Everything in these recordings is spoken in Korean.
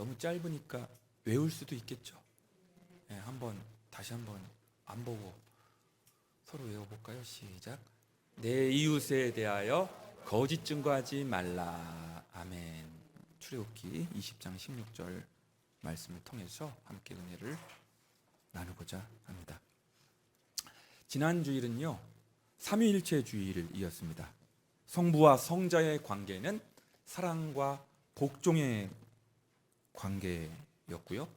너무 짧으니까 외울 수도 있겠죠. 네, 다시 한번 안 보고 서로 외워볼까요? 시작. 내 이웃에 대하여 거짓 증거하지 말라. 아멘. 출애굽기 20장 16절 말씀을 통해서 함께 은혜를 나누고자 합니다. 지난 주일은요, 삼위일체 주일을 이었습니다. 성부와 성자의 관계는 사랑과 복종의 관계였고요,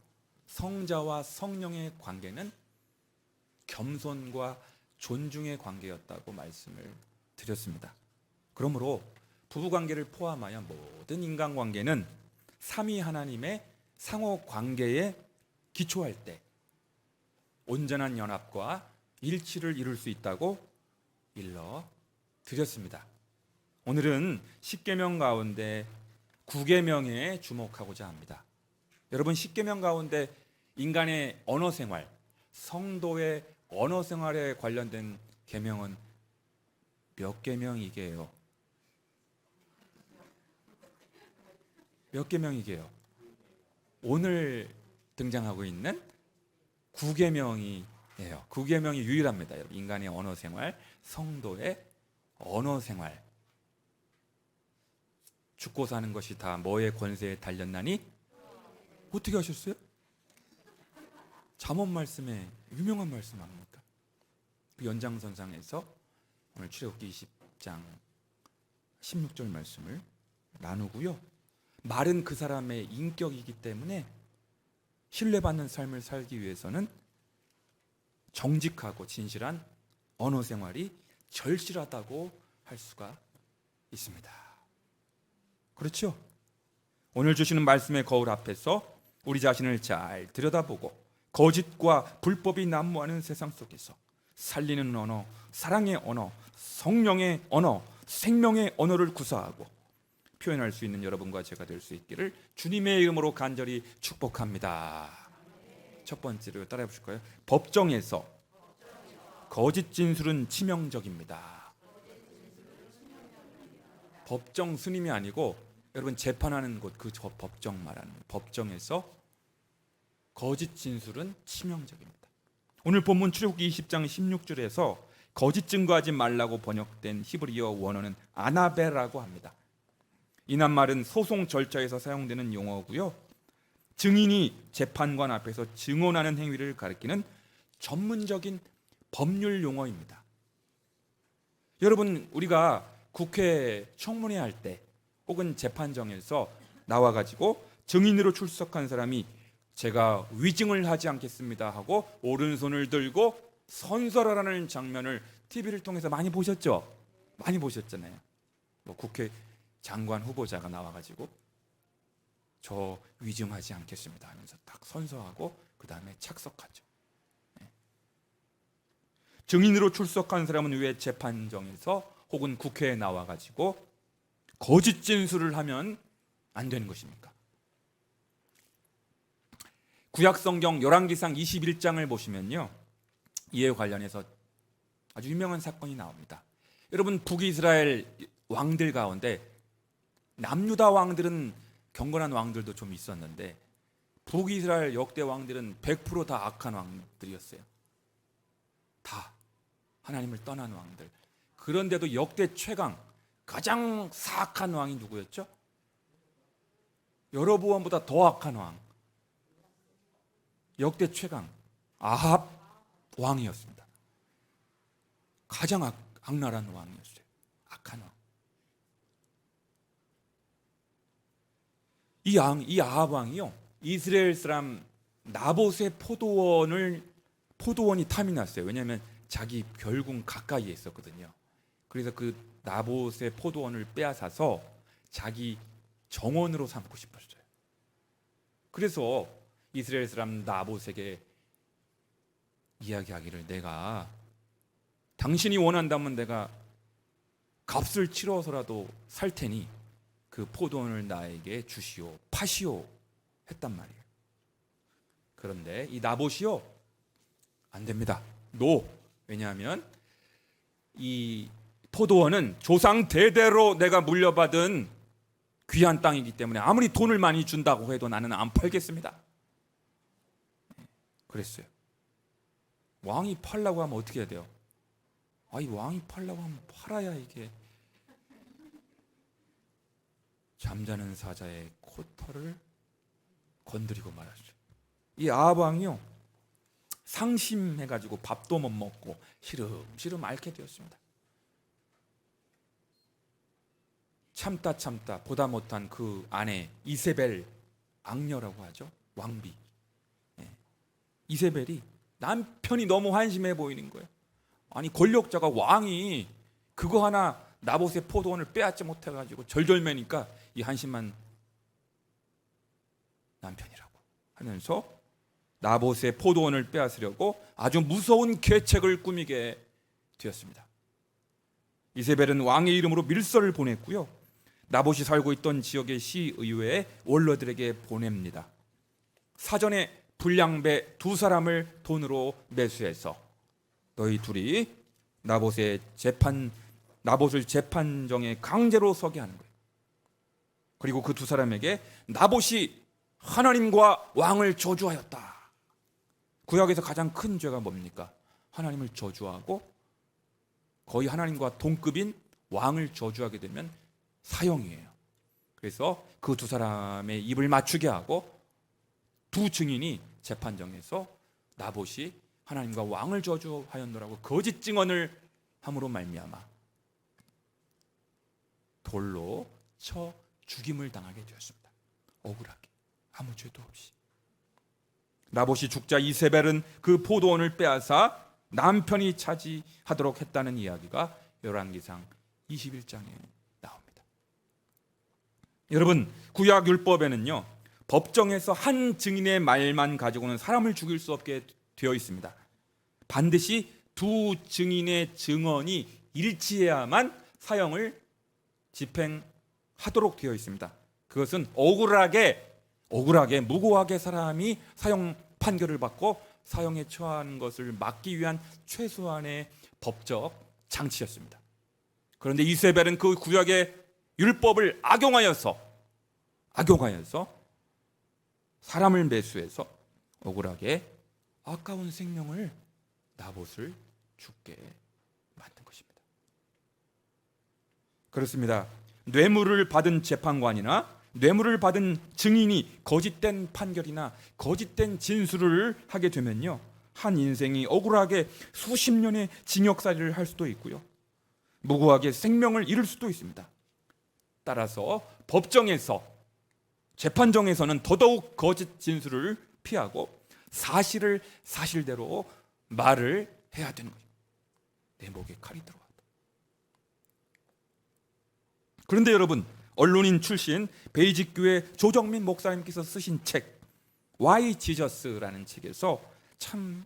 성자와 성령의 관계는 겸손과 존중의 관계였다고 말씀을 드렸습니다. 그러므로 부부관계를 포함하여 모든 인간관계는 삼위 하나님의 상호관계에 기초할 때 온전한 연합과 일치를 이룰 수 있다고 일러드렸습니다. 오늘은 10계명 가운데 9계명에 주목하고자 합니다. 여러분, 10계명 가운데 인간의 언어생활, 성도의 언어생활에 관련된 계명은 몇 계명이게요? 몇 계명이게요? 오늘 등장하고 있는 9계명이에요. 9계명이 유일합니다. 인간의 언어생활, 성도의 언어생활. 죽고 사는 것이 다 뭐의 권세에 달렸나니? 어떻게 하셨어요? 잠언 말씀에 유명한 말씀 아닙니까? 그 연장선상에서 오늘 출애굽기 20장 16절 말씀을 나누고요, 말은 그 사람의 인격이기 때문에 신뢰받는 삶을 살기 위해서는 정직하고 진실한 언어 생활이 절실하다고 할 수가 있습니다. 그렇죠? 오늘 주시는 말씀의 거울 앞에서 우리 자신을 잘 들여다보고 거짓과 불법이 난무하는 세상 속에서 살리는 언어, 사랑의 언어, 성령의 언어, 생명의 언어를 구사하고 표현할 수 있는 여러분과 제가 될 수 있기를 주님의 이름으로 간절히 축복합니다. 첫 번째로 따라해 보실까요? 법정에서 거짓 진술은 치명적입니다. 법정 스님이 아니고 여러분 재판하는 곳, 그 법정 말하는 거예요. 법정에서 거짓 진술은 치명적입니다. 오늘 본문 출애굽기 20장 16절에서 거짓 증거하지 말라고 번역된 히브리어 원어는 아나베라고 합니다. 이 낱말은 소송 절차에서 사용되는 용어고요, 증인이 재판관 앞에서 증언하는 행위를 가리키는 전문적인 법률 용어입니다. 여러분, 우리가 국회 청문회 할 때 혹은 재판정에서 나와가지고 증인으로 출석한 사람이 제가 위증을 하지 않겠습니다 하고 오른손을 들고 선서라는 장면을 TV를 통해서 많이 보셨죠? 많이 보셨잖아요. 국회 장관 후보자가 나와가지고 저 위증하지 않겠습니다 하면서 딱 선서하고 그 다음에 착석하죠. 증인으로 출석한 사람은 왜 재판정에서 혹은 국회에 나와가지고 거짓 진술을 하면 안 되는 것입니까? 구약성경 열왕기상 21장을 보시면요, 이에 관련해서 아주 유명한 사건이 나옵니다. 여러분, 북이스라엘 왕들 가운데 남유다 왕들은 경건한 왕들도 좀 있었는데 북이스라엘 역대 왕들은 100% 다 악한 왕들이었어요. 다 하나님을 떠난 왕들. 그런데도 역대 최강, 가장 사악한 왕이 누구였죠? 여로보암보다 더 악한 왕, 역대 최강 아합 왕이었습니다. 가장 악랄한 왕이었어요. 악한 왕. 이 아합 왕이요, 이스라엘 사람 나봇의 포도원이 탐이 났어요. 왜냐하면 자기 별궁 가까이에 있었거든요. 그래서 그 나봇의 포도원을 빼앗아서 자기 정원으로 삼고 싶었어요. 그래서 이스라엘 사람 나봇에게 이야기하기를, 내가 당신이 원한다면 내가 값을 치러서라도 살 테니 그 포도원을 나에게 주시오, 파시오 했단 말이에요. 그런데 이 나봇이요, 안 됩니다. 노. 왜냐하면 이 포도원은 조상 대대로 내가 물려받은 귀한 땅이기 때문에 아무리 돈을 많이 준다고 해도 나는 안 팔겠습니다. 그랬어요. 왕이 팔라고 하면 어떻게 해야 돼요? 이 왕이 팔라고 하면 팔아야 이게. 잠자는 사자의 코털을 건드리고 말았죠. 이 아합 왕이요, 상심해가지고 밥도 못 먹고 시름시름 앓게 되었습니다. 참다 보다 못한 그 아내 이세벨, 악녀라고 하죠, 왕비. 이세벨이 남편이 너무 한심해 보이는 거예요. 아니, 권력자가, 왕이 그거 하나 나봇의 포도원을 빼앗지 못해가지고 절절매니까 이 한심한 남편이라고 하면서 나봇의 포도원을 빼앗으려고 아주 무서운 계책을 꾸미게 되었습니다. 이세벨은 왕의 이름으로 밀서를 보냈고요, 나봇이 살고 있던 지역의 시의회에 원로들에게 보냅니다. 사전에 불량배 2사람을 돈으로 매수해서 너희 둘이 나봇을 재판정에 강제로 서게 하는 거예요. 그리고 그 2사람에게 나봇이 하나님과 왕을 저주하였다. 구약에서 가장 큰 죄가 뭡니까? 하나님을 저주하고 거의 하나님과 동급인 왕을 저주하게 되면 사형이에요. 그래서 그 2사람의 입을 맞추게 하고 2 증인이 재판정에서 나봇이 하나님과 왕을 저주하였노라고 거짓 증언을 함으로 말미암아 돌로 쳐 죽임을 당하게 되었습니다. 억울하게, 아무 죄도 없이. 나봇이 죽자 이세벨은 그 포도원을 빼앗아 남편이 차지하도록 했다는 이야기가 열왕기상 21장에 나옵니다. 여러분, 구약 율법에는요, 법정에서 한 증인의 말만 가지고는 사람을 죽일 수 없게 되어 있습니다. 반드시 2 증인의 증언이 일치해야만 사형을 집행하도록 되어 있습니다. 그것은 억울하게 무고하게 사람이 사형 판결을 받고 사형에 처하는 것을 막기 위한 최소한의 법적 장치였습니다. 그런데 이세벨은 그 구약의 율법을 악용하여서 사람을 매수해서 억울하게 아까운 생명을, 나봇을 죽게 만든 것입니다. 그렇습니다. 뇌물을 받은 재판관이나 뇌물을 받은 증인이 거짓된 판결이나 거짓된 진술을 하게 되면요, 한 인생이 억울하게 수십 년의 징역살이를 할 수도 있고요, 무고하게 생명을 잃을 수도 있습니다. 따라서 법정에서, 재판정에서는 더더욱 거짓 진술을 피하고 사실을 사실대로 말을 해야 되는 거죠. 내 목에 칼이 들어왔다. 그런데 여러분, 언론인 출신 베이직교회 조정민 목사님께서 쓰신 책 Why Jesus라는 책에서 참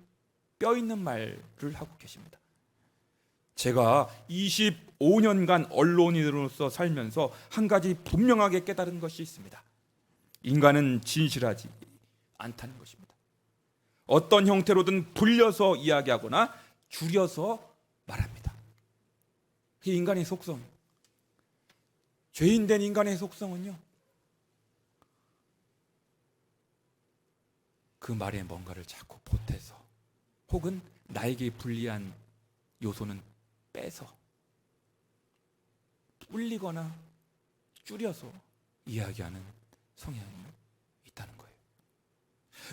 뼈있는 말을 하고 계십니다. 제가 25년간 언론인으로서 살면서 한 가지 분명하게 깨달은 것이 있습니다. 인간은 진실하지 않다는 것입니다. 어떤 형태로든 불려서 이야기하거나 줄여서 말합니다. 그게 인간의 속성. 죄인된 인간의 속성은요, 그 말에 뭔가를 자꾸 보태서 혹은 나에게 불리한 요소는 빼서 불리거나 줄여서 이야기하는 성향이 있다는 거예요.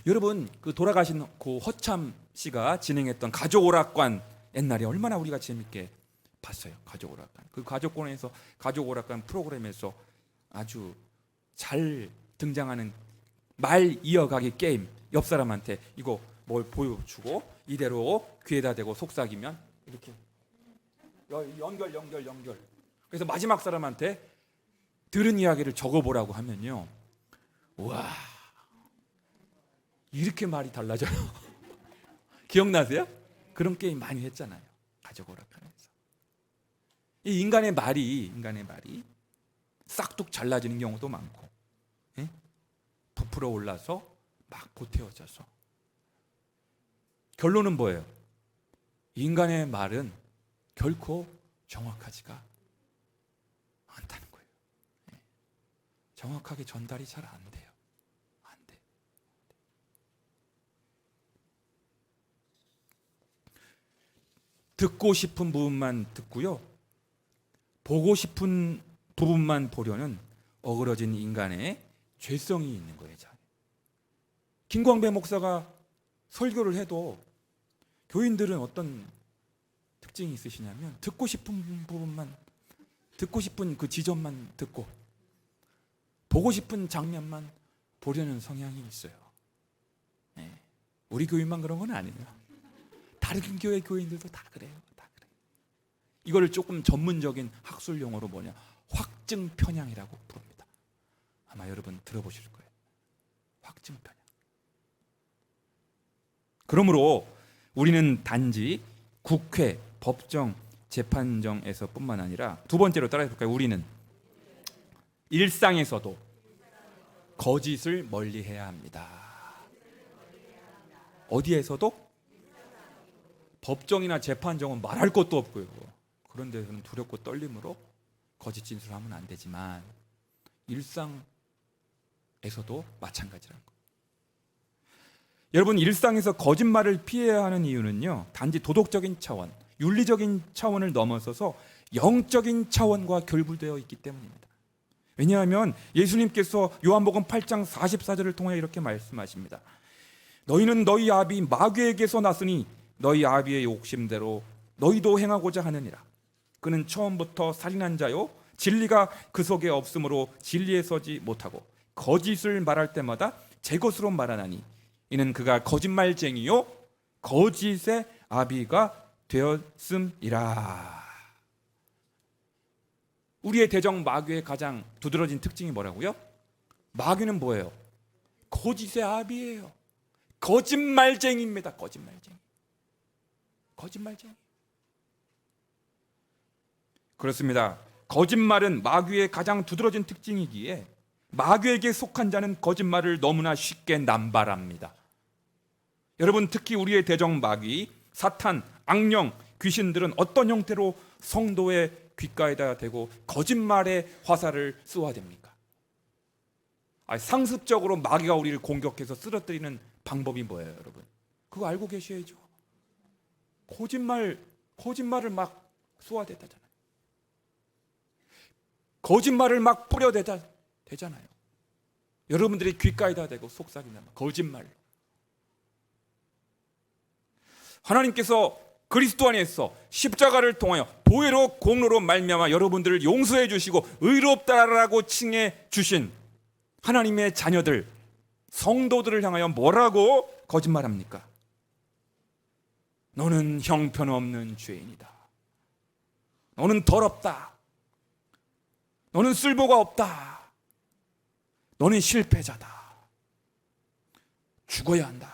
여러분, 그 돌아가신 고 허참 씨가 진행했던 가족오락관, 옛날에 얼마나 우리가 재밌게 봤어요. 가족오락관. 그 가족오락관 프로그램에서 아주 잘 등장하는 말 이어가기 게임. 옆 사람한테 이거 뭘 보여주고 이대로 귀에다 대고 속삭이면 이렇게 연결. 그래서 마지막 사람한테 들은 이야기를 적어보라고 하면요, 와, 이렇게 말이 달라져요. 기억나세요? 그런 게임 많이 했잖아요. 가족오락관에서. 이 인간의 말이 싹둑 잘라지는 경우도 많고, 부풀어 올라서 막 보태어져서. 결론은 뭐예요? 인간의 말은 결코 정확하지가 않다는 거예요. 정확하게 전달이 잘 안 돼요. 안 돼. 듣고 싶은 부분만 듣고요, 보고 싶은 부분만 보려는 어그러진 인간의 죄성이 있는 거예요. 김광배 목사가 설교를 해도 교인들은 어떤 특징이 있으시냐면 듣고 싶은 부분만, 듣고 싶은 그 지점만 듣고 보고 싶은 장면만 보려는 성향이 있어요. 네. 우리 교인만 그런 건 아니에요. 다른 교회 교인들도 다 그래요. 다 그래요. 이거를 조금 전문적인 학술 용어로 뭐냐, 확증 편향이라고 부릅니다. 아마 여러분 들어보실 거예요. 확증 편향. 그러므로 우리는 단지 국회, 법정, 재판정에서 뿐만 아니라, 두 번째로 따라해 볼까요? 우리는 일상에서도 거짓을 멀리해야 합니다. 어디에서도? 법정이나 재판정은 말할 것도 없고요. 그런 데서는 두렵고 떨림으로 거짓 진술하면 안 되지만 일상에서도 마찬가지라는 거. 여러분, 일상에서 거짓말을 피해야 하는 이유는요, 단지 도덕적인 차원, 윤리적인 차원을 넘어서서 영적인 차원과 결부되어 있기 때문입니다. 왜냐하면 예수님께서 요한복음 8장 44절을 통해 이렇게 말씀하십니다. 너희는 너희 아비 마귀에게서 났으니 너희 아비의 욕심대로 너희도 행하고자 하느니라. 그는 처음부터 살인한 자요, 진리가 그 속에 없으므로 진리에 서지 못하고 거짓을 말할 때마다 제 것으로 말하나니 이는 그가 거짓말쟁이요 거짓의 아비가 되었음이라. 우리의 대적 마귀의 가장 두드러진 특징이 뭐라고요? 마귀는 뭐예요? 거짓의 아비예요. 거짓말쟁이입니다. 거짓말쟁이. 거짓말쟁이. 그렇습니다. 거짓말은 마귀의 가장 두드러진 특징이기에 마귀에게 속한 자는 거짓말을 너무나 쉽게 남발합니다. 여러분, 특히 우리의 대적 마귀, 사탄, 악령, 귀신들은 어떤 형태로 성도의 귓가에다 대고 거짓말의 화살을 쏘아댑니까? 상습적으로 마귀가 우리를 공격해서 쓰러뜨리는 방법이 뭐예요, 여러분? 그거 알고 계셔야죠. 거짓말을 막 쏘아대잖아요. 거짓말을 막 뿌려대잖아요. 여러분들이 귓가에다 대고 속삭이는 거짓말. 하나님께서 그리스도 안에서 십자가를 통하여 보혈로 공로로 말미암아 여러분들을 용서해 주시고 의롭다라고 칭해 주신 하나님의 자녀들, 성도들을 향하여 뭐라고 거짓말합니까? 너는 형편없는 죄인이다. 너는 더럽다. 너는 쓸모가 없다. 너는 실패자다. 죽어야 한다.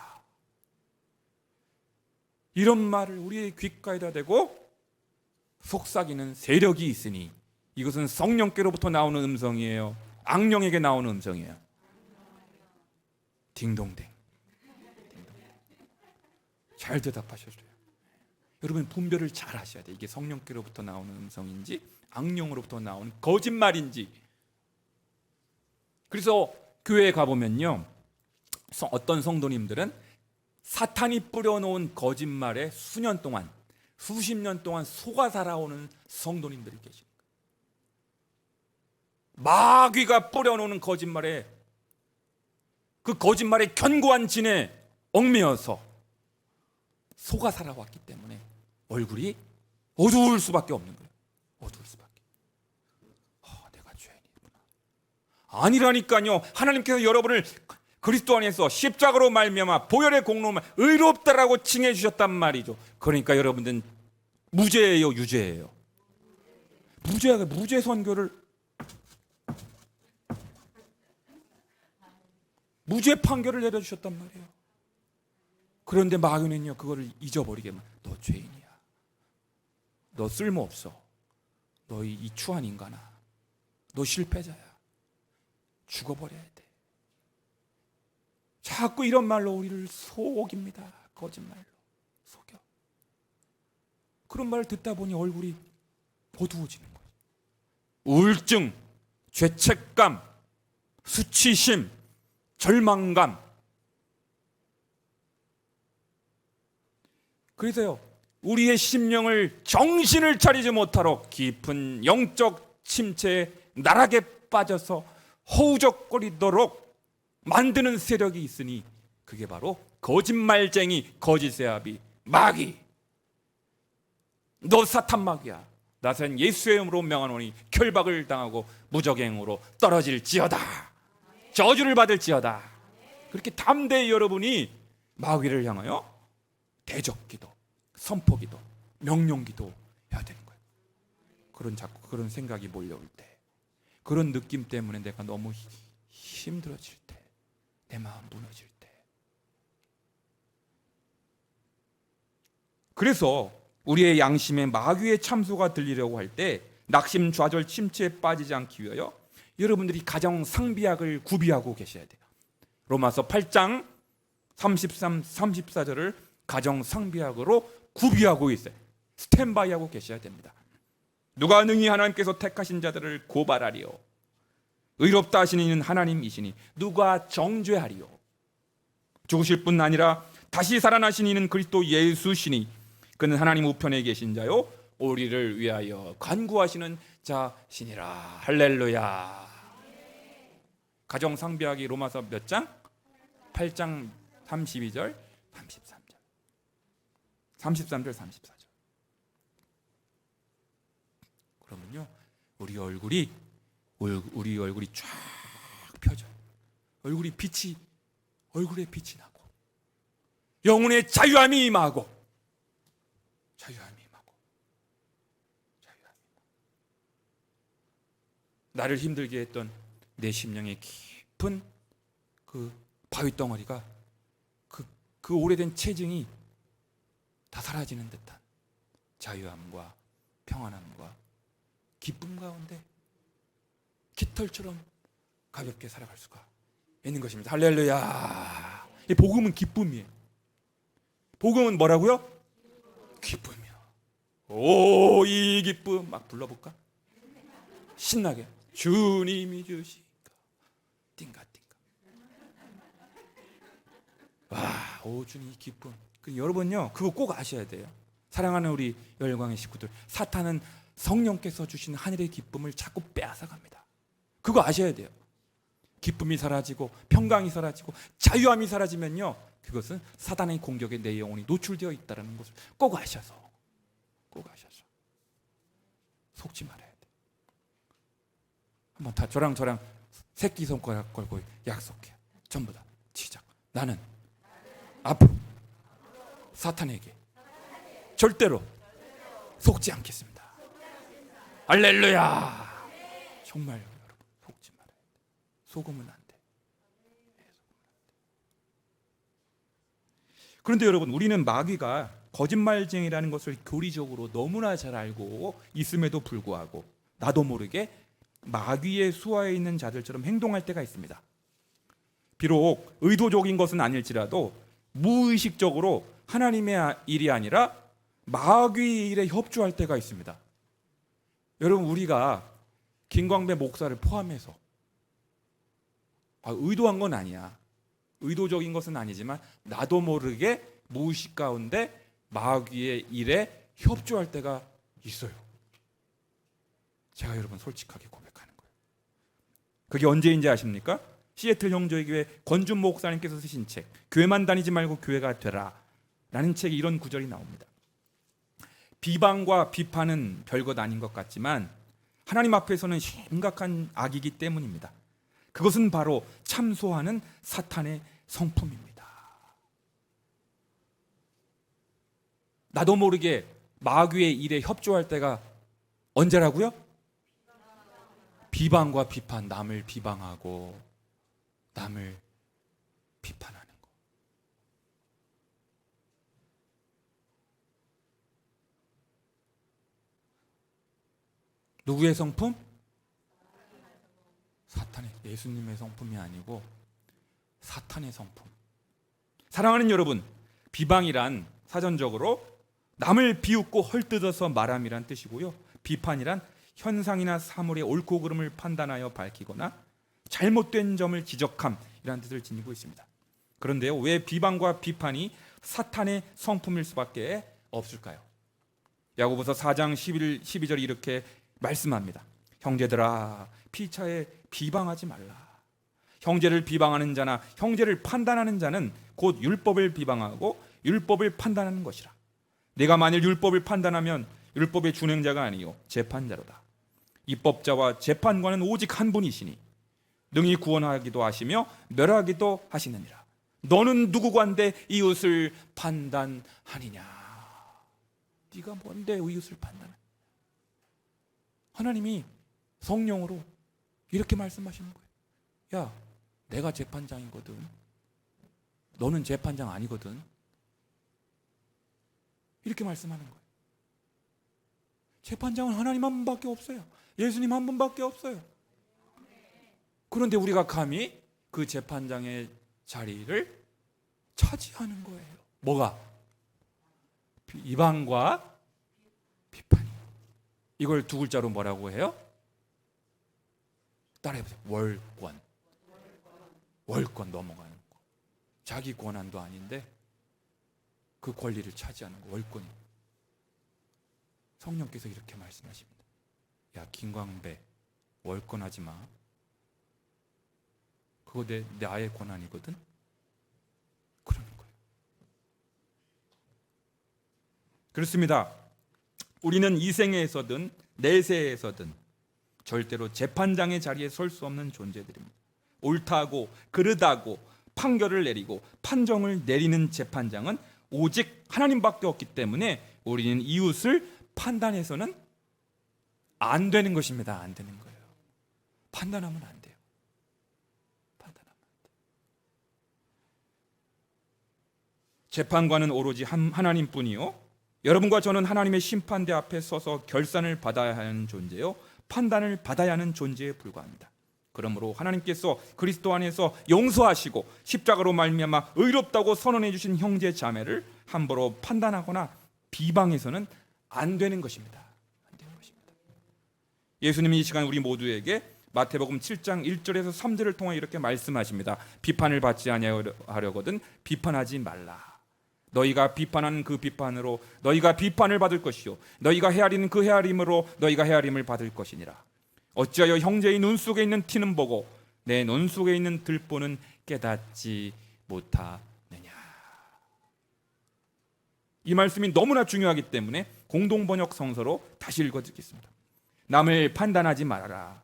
이런 말을 우리의 귓가에다 대고 속삭이는 세력이 있으니 이것은 성령께로부터 나오는 음성이에요? 악령에게 나오는 음성이에요? 딩동댕. 잘 대답하셨어요. 여러분, 분별을 잘 하셔야 돼요. 이게 성령께로부터 나오는 음성인지 악령으로부터 나오는 거짓말인지. 그래서 교회에 가보면요, 어떤 성도님들은 사탄이 뿌려놓은 거짓말에 수년 동안, 수십 년 동안 속아 살아오는 성도님들이 계십니다. 마귀가 뿌려놓은 거짓말에, 그 거짓말의 견고한 진에 얽매여서 속아 살아왔기 때문에 얼굴이 어두울 수밖에 없는 거예요. 어두울 수밖에. 내가 죄인이구나. 아니라니까요. 하나님께서 여러분을 그리스도 안에서 십자가로 말미암아 보혈의 공로로 의롭다라고 칭해 주셨단 말이죠. 그러니까 여러분들은 무죄예요, 유죄예요? 무죄 선교를, 무죄 판결을 내려주셨단 말이에요. 그런데 마귀는요, 그거를 잊어버리게만, 너 죄인이야, 너 쓸모없어, 너 이 추한 인간아, 너 실패자야, 죽어버려야 돼. 자꾸 이런 말로 우리를 속입니다. 거짓말로 속여. 그런 말을 듣다 보니 얼굴이 어두워지는 거예요. 우울증, 죄책감, 수치심, 절망감. 그래서요, 우리의 심령을 정신을 차리지 못하러 깊은 영적 침체에 나락에 빠져서 허우적거리도록 만드는 세력이 있으니 그게 바로 거짓말쟁이, 거짓의 아비, 마귀. 너 사탄 마귀야. 나는 예수의 이름으로 명하노니 결박을 당하고 무적행으로 떨어질지어다. 저주를 받을지어다. 그렇게 담대히 여러분이 마귀를 향하여 대적기도, 선포기도, 명령기도 해야 되는 거예요. 자꾸 그런 생각이 몰려올 때, 그런 느낌 때문에 내가 너무 힘들어질 때, 내 마음 무너질 때. 그래서 우리의 양심에 마귀의 참소가 들리려고 할 때 낙심, 좌절, 침체에 빠지지 않기 위하여 여러분들이 가정 상비약을 구비하고 계셔야 돼요. 로마서 8장 33, 34절을 가정 상비약으로 구비하고 있어요. 스탠바이하고 계셔야 됩니다. 누가 능히 하나님께서 택하신 자들을 고발하리요? 의롭다 하시는 이는 하나님이시니 누가 정죄하리요? 죽으실 뿐 아니라 다시 살아나신 이는 그리스도 예수시니 그는 하나님 우편에 계신 자요 우리를 위하여 간구하시는 자시니라. 할렐루야. 가정 상비하기 로마서 몇 장? 8장 32절, 33절. 33절, 34절. 그러면요, 우리 얼굴이 쫙 펴져요. 얼굴에 빛이 나고 영혼의 자유함이 임하고 나를 힘들게 했던 내 심령의 깊은 그 바위 덩어리가 그 오래된 체증이 다 사라지는 듯한 자유함과 평안함과 기쁨 가운데 깃털처럼 가볍게 살아갈 수가 있는 것입니다. 할렐루야. 이 복음은 기쁨이에요. 복음은 뭐라고요? 기쁨이요. 오, 이 기쁨 막 불러볼까? 신나게. 주님이 주시니까 띵가띵가. 와, 오 주님 이 기쁨. 여러분요, 그거 꼭 아셔야 돼요. 사랑하는 우리 열광의 식구들, 사탄은 성령께서 주신 하늘의 기쁨을 자꾸 빼앗아갑니다. 그거 아셔야 돼요. 기쁨이 사라지고 평강이 사라지고 자유함이 사라지면요, 그것은 사탄의 공격에 내 영혼이 노출되어 있다는 것을 꼭 아셔서 속지 말아야 돼. 한번 다 저랑 새끼손가락 걸고 약속해. 전부 다 시작. 나는 앞으로 사탄에게 절대로 속지 않겠습니다. 할렐루야. 정말 여러분, 속지 말아야 돼. 속으면 안 돼. 그런데 여러분, 우리는 마귀가 거짓말쟁이라는 것을 교리적으로 너무나 잘 알고 있음에도 불구하고 나도 모르게 마귀의 수하에 있는 자들처럼 행동할 때가 있습니다. 비록 의도적인 것은 아닐지라도 무의식적으로 하나님의 일이 아니라 마귀의 일에 협조할 때가 있습니다. 여러분, 우리가 김광배 목사를 포함해서 의도한 건 아니야. 의도적인 것은 아니지만 나도 모르게 무의식 가운데 마귀의 일에 협조할 때가 있어요. 제가 여러분 솔직하게 고백하는 거예요. 그게 언제인지 아십니까? 시애틀 형제의 교회 권준 목사님께서 쓰신 책, 교회만 다니지 말고 교회가 되라 라는 책에 이런 구절이 나옵니다. 비방과 비판은 별것 아닌 것 같지만 하나님 앞에서는 심각한 악이기 때문입니다. 그것은 바로 참소하는 사탄의 성품입니다. 나도 모르게 마귀의 일에 협조할 때가 언제라고요? 비방과 비판, 남을 비방하고 남을 비판하는 거. 누구의 성품? 사탄의, 예수님의 성품이 아니고 사탄의 성품. 사랑하는 여러분, 비방이란 사전적으로 남을 비웃고 헐뜯어서 말함이란 뜻이고요, 비판이란 현상이나 사물의 옳고 그름을 판단하여 밝히거나 잘못된 점을 지적함이라는 뜻을 지니고 있습니다. 그런데요, 왜 비방과 비판이 사탄의 성품일 수밖에 없을까요? 야고보서 4장 12절 이렇게 말씀합니다. 형제들아, 피차에 비방하지 말라. 형제를 비방하는 자나 형제를 판단하는 자는 곧 율법을 비방하고 율법을 판단하는 것이라. 내가 만일 율법을 판단하면 율법의 준행자가 아니요 재판자로다. 입법자와 재판관은 오직 한 분이시니 능히 구원하기도 하시며 멸하기도 하시느니라. 너는 누구관데 이웃을 판단하느냐? 네가 뭔데 이웃을 판단하냐? 하나님이 성령으로 이렇게 말씀하시는 거예요. 야, 내가 재판장이거든. 너는 재판장 아니거든. 이렇게 말씀하는 거예요. 재판장은 하나님 한 분밖에 없어요. 예수님 한 분밖에 없어요. 그런데 우리가 감히 그 재판장의 자리를 차지하는 거예요. 뭐가? 비방과 비판이. 이걸 두 글자로 뭐라고 해요? 따라해보세요. 월권. 월권 넘어가는 거. 자기 권한도 아닌데 그 권리를 차지하는 거. 월권이. 성령께서 이렇게 말씀하십니다. 야, 김광배, 월권하지 마. 그거 나의 권한이거든. 그러는 거예요. 그렇습니다. 우리는 이 생에서든 내세에서든 절대로 재판장의 자리에 설 수 없는 존재들입니다. 옳다고 그르다고 판결을 내리고 판정을 내리는 재판장은 오직 하나님밖에 없기 때문에 우리는 이웃을 판단해서는 안 되는 것입니다. 안 되는 거예요. 판단하면 안 돼요. 판단하면 안 돼요. 재판관은 오로지 하나님뿐이요, 여러분과 저는 하나님의 심판대 앞에 서서 결산을 받아야 하는 존재요, 판단을 받아야 하는 존재에 불과합니다. 그러므로 하나님께서 그리스도 안에서 용서하시고 십자가로 말미암아 의롭다고 선언해 주신 형제 자매를 함부로 판단하거나 비방해서는 안 되는 것입니다. 안 되는 것입니다. 예수님이 이 시간 우리 모두에게 마태복음 7장 1절에서 3절을 통해 이렇게 말씀하십니다. 비판을 받지 아니하려거든 비판하지 말라. 너희가 비판하는 그 비판으로 너희가 비판을 받을 것이요 너희가 헤아리는 그 헤아림으로 너희가 헤아림을 받을 것이니라. 어찌하여 형제의 눈 속에 있는 티는 보고 내 눈 속에 있는 들보는 깨닫지 못하느냐. 이 말씀이 너무나 중요하기 때문에 공동번역 성서로 다시 읽어드리겠습니다. 남을 판단하지 말아라.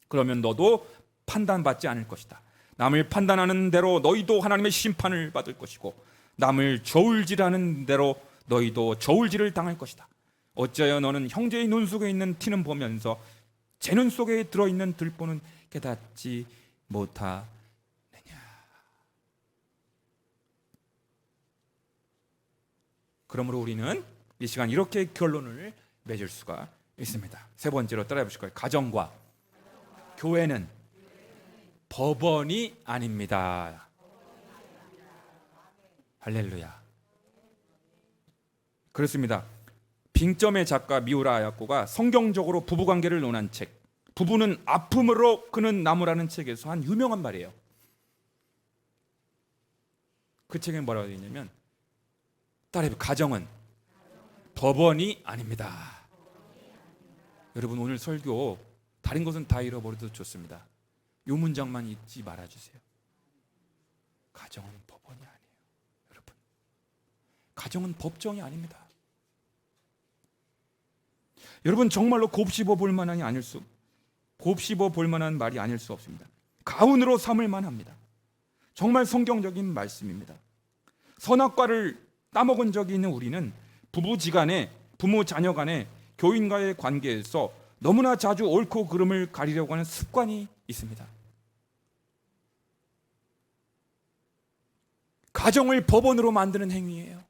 그러면 너도 판단받지 않을 것이다. 남을 판단하는 대로 너희도 하나님의 심판을 받을 것이고 남을 저울질하는 대로 너희도 저울질을 당할 것이다. 어찌하여 너는 형제의 눈 속에 있는 티는 보면서 제 눈 속에 들어있는 들보는 깨닫지 못하느냐. 그러므로 우리는 이 시간 이렇게 결론을 맺을 수가 있습니다. 세 번째로 따라해 보실 거예요. 가정과 교회는 법원이 아닙니다. 할렐루야. 그렇습니다. 빙점의 작가 미우라 아야코가 성경적으로 부부관계를 논한 책 부부는 아픔으로 그는 나무라는 책에서 한 유명한 말이에요. 그 책에 뭐라고 되어 있냐면 딸의 가정은 법원이 아닙니다. 여러분 오늘 설교 다른 것은 다 잃어버려도 좋습니다. 이 문장만 잊지 말아주세요. 가정은 법원이 아니에요. 여러분 가정은 법정이 아닙니다. 여러분 정말로 곱씹어 볼 만한 말이 아닐 수 없습니다. 가훈으로 삼을 만합니다. 정말 성경적인 말씀입니다. 선악과를 따먹은 적이 있는 우리는 부부지간에 부모 자녀 간에 교인과의 관계에서 너무나 자주 옳고 그름을 가리려고 하는 습관이 있습니다. 가정을 법원으로 만드는 행위예요.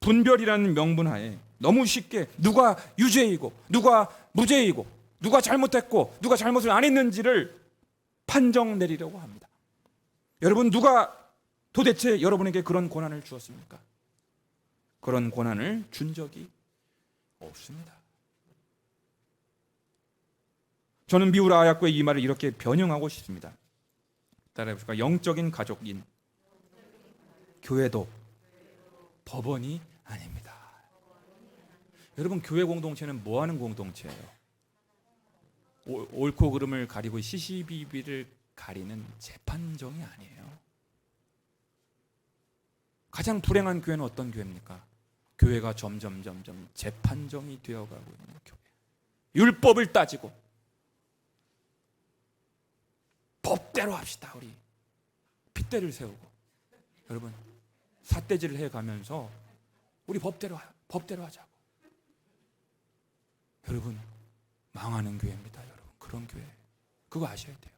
분별이라는 명분하에 너무 쉽게 누가 유죄이고 누가 무죄이고 누가 잘못했고 누가 잘못을 안 했는지를 판정 내리려고 합니다. 여러분 누가 도대체 여러분에게 그런 권한을 주었습니까? 그런 권한을 준 적이 없습니다. 저는 미우라 아야코의 이 말을 이렇게 변형하고 싶습니다. 따라해보실까요? 영적인 가족인 교회도 법원이 아닙니다. 여러분, 교회 공동체는 뭐 하는 공동체예요? 옳고 그름을 가리고 시시비비를 가리는 재판정이 아니에요. 가장 불행한 교회는 어떤 교회입니까? 교회가 점점 재판정이 되어가고 있는 교회. 율법을 따지고 법대로 합시다. 우리 핏대를 세우고, 여러분 삿대질을 해가면서 우리 법대로 하자고. 여러분, 망하는 교회입니다. 여러분, 그런 교회, 그거 아셔야 돼요.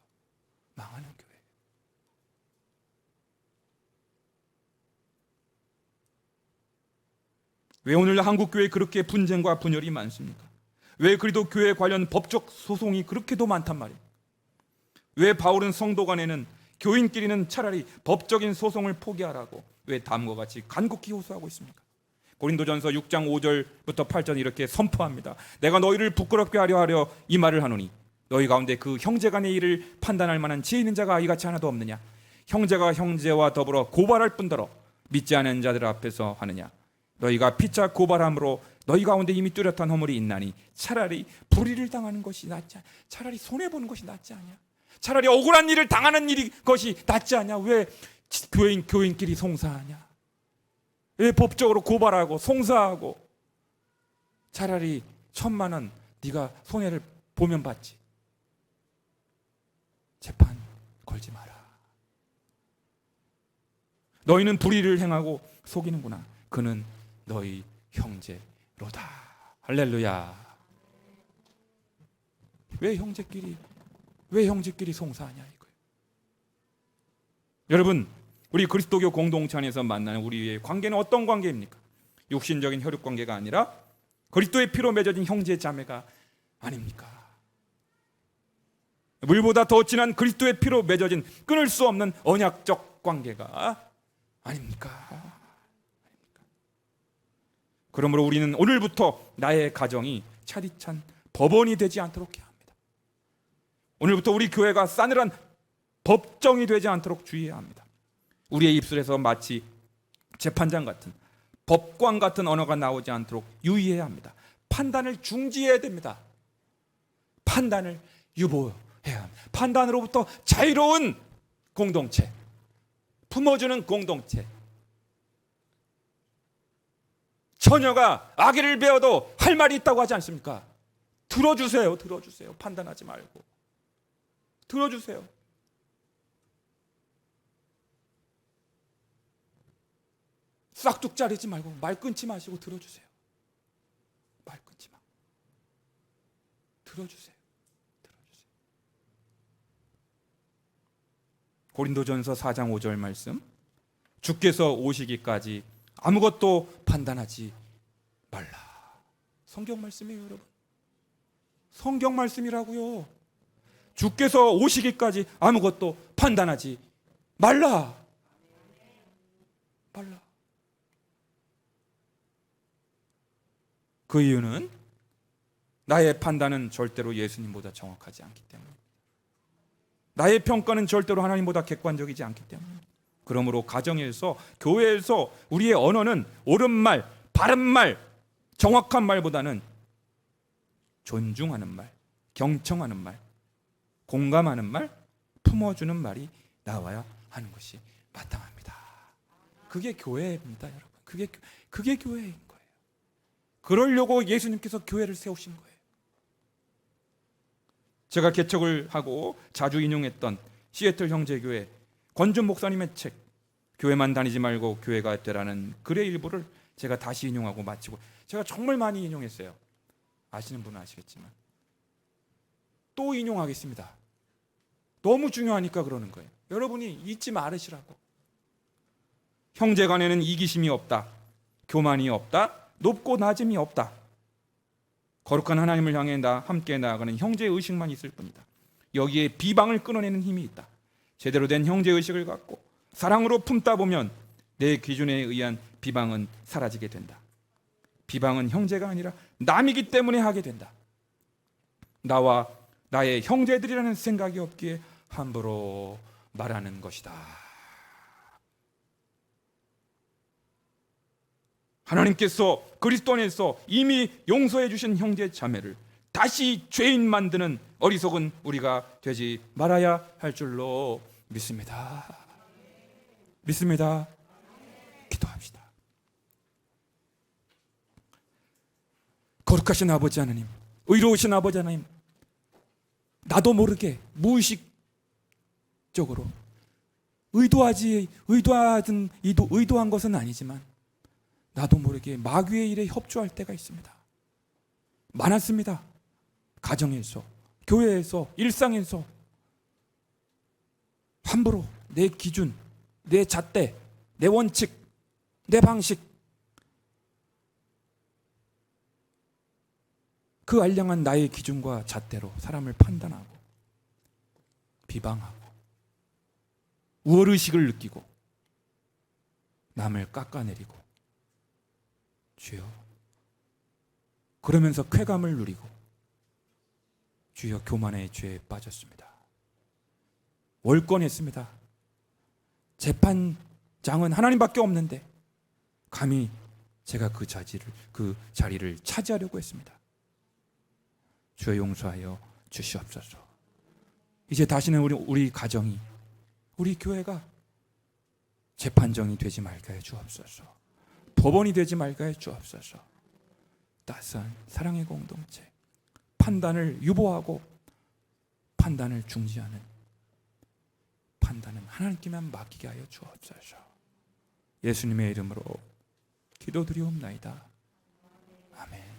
망하는 교회. 왜 오늘 한국 교회에 그렇게 분쟁과 분열이 많습니까? 왜 그리도 교회 관련 법적 소송이 그렇게도 많단 말입니까? 왜 바울은 성도 간에는, 교인끼리는 차라리 법적인 소송을 포기하라고 왜 다음과 같이 간곡히 호소하고 있습니까? 고린도전서 6장 5절부터 8절 이렇게 선포합니다. 내가 너희를 부끄럽게 하려 이 말을 하노니 너희 가운데 그 형제 간의 일을 판단할 만한 지혜 있는 자가 이같이 하나도 없느냐? 형제가 형제와 더불어 고발할 뿐더러 믿지 않은 자들 앞에서 하느냐? 너희가 피차 고발함으로 너희 가운데 이미 뚜렷한 허물이 있나니 차라리 불의를 당하는 것이 낫지 않냐? 차라리 손해보는 것이 낫지 않냐? 차라리 억울한 일을 당하는 것이 낫지 않냐? 왜 교인끼리 송사하냐? 왜 법적으로 고발하고 송사하고? 차라리 1,000만 원 네가 손해를 보면 받지. 재판 걸지 마라. 너희는 불의를 행하고 속이는구나. 그는 너희 형제로다. 할렐루야. 왜 형제끼리 송사하냐 이거예요. 여러분, 우리 그리스도교 공동체 안에서 만나는 우리의 관계는 어떤 관계입니까? 육신적인 혈육 관계가 아니라 그리스도의 피로 맺어진 형제 자매가 아닙니까? 물보다 더 진한 그리스도의 피로 맺어진 끊을 수 없는 언약적 관계가 아닙니까? 그러므로 우리는 오늘부터 나의 가정이 차디찬 법원이 되지 않도록 해야 합니다. 오늘부터 우리 교회가 싸늘한 법정이 되지 않도록 주의해야 합니다. 우리의 입술에서 마치 재판장 같은, 법관 같은 언어가 나오지 않도록 유의해야 합니다. 판단을 중지해야 됩니다. 판단을 유보해야 합니다. 판단으로부터 자유로운 공동체, 품어주는 공동체. 처녀가 아기를 배워도 할 말이 있다고 하지 않습니까? 들어주세요. 판단하지 말고 들어주세요. 싹둑자리지 말고 말 끊지 마시고 들어주세요. 말 끊지 마. 들어주세요. 고린도전서 4장 5절 말씀, 주께서 오시기까지 아무것도 판단하지 말라. 성경 말씀이에요, 여러분. 성경 말씀이라고요. 주께서 오시기까지 아무것도 판단하지 말라. 그 이유는 나의 판단은 절대로 예수님보다 정확하지 않기 때문입니다. 나의 평가는 절대로 하나님보다 객관적이지 않기 때문입니다. 그러므로 가정에서, 교회에서 우리의 언어는 옳은 말, 바른 말, 정확한 말보다는 존중하는 말, 경청하는 말, 공감하는 말, 품어주는 말이 나와야 하는 것이 마땅합니다. 그게 교회입니다, 여러분. 그게 교회인 거예요. 그러려고 예수님께서 교회를 세우신 거예요. 제가 개척을 하고 자주 인용했던 시애틀 형제교회 권준 목사님의 책, 교회만 다니지 말고 교회가 되라는 글의 일부를 제가 다시 인용하고 마치고, 제가 정말 많이 인용했어요. 아시는 분은 아시겠지만 또 인용하겠습니다. 너무 중요하니까 그러는 거예요. 여러분이 잊지 말으시라고. 형제간에는 이기심이 없다, 교만이 없다, 높고 낮음이 없다. 거룩한 하나님을 향해 함께 나아가는 형제의식만 있을 뿐이다. 여기에 비방을 끊어내는 힘이 있다. 제대로 된 형제의식을 갖고 사랑으로 품다 보면 내 기준에 의한 비방은 사라지게 된다. 비방은 형제가 아니라 남이기 때문에 하게 된다. 나와 나의 형제들이라는 생각이 없기에 함부로 말하는 것이다. 하나님께서 그리스도 안에서 이미 용서해 주신 형제 자매를 다시 죄인 만드는 어리석은 우리가 되지 말아야 할 줄로 믿습니다. 믿습니다. 기도합시다. 거룩하신 아버지 하나님, 의로우신 아버지 하나님, 나도 모르게 무의식적으로 의도한 것은 아니지만 나도 모르게 마귀의 일에 협조할 때가 있습니다. 많았습니다. 가정에서, 교회에서, 일상에서 함부로 내 기준, 내 잣대, 내 원칙, 내 방식, 그 알량한 나의 기준과 잣대로 사람을 판단하고 비방하고 우월의식을 느끼고 남을 깎아내리고 주여, 그러면서 쾌감을 누리고 주여 교만의 죄에 빠졌습니다. 월권했습니다. 재판장은 하나님밖에 없는데 감히 제가 그 자리를 차지하려고 했습니다. 주여 용서하여 주시옵소서. 이제 다시는 우리 가정이, 우리 교회가 재판정이 되지 말게 해 주옵소서. 법원이 되지 말게 해 주옵소서. 따스한 사랑의 공동체, 판단을 유보하고 판단을 중지하는 판단은 하나님께만 맡기게 하여 주옵소서. 예수님의 이름으로 기도드리옵나이다. 아멘.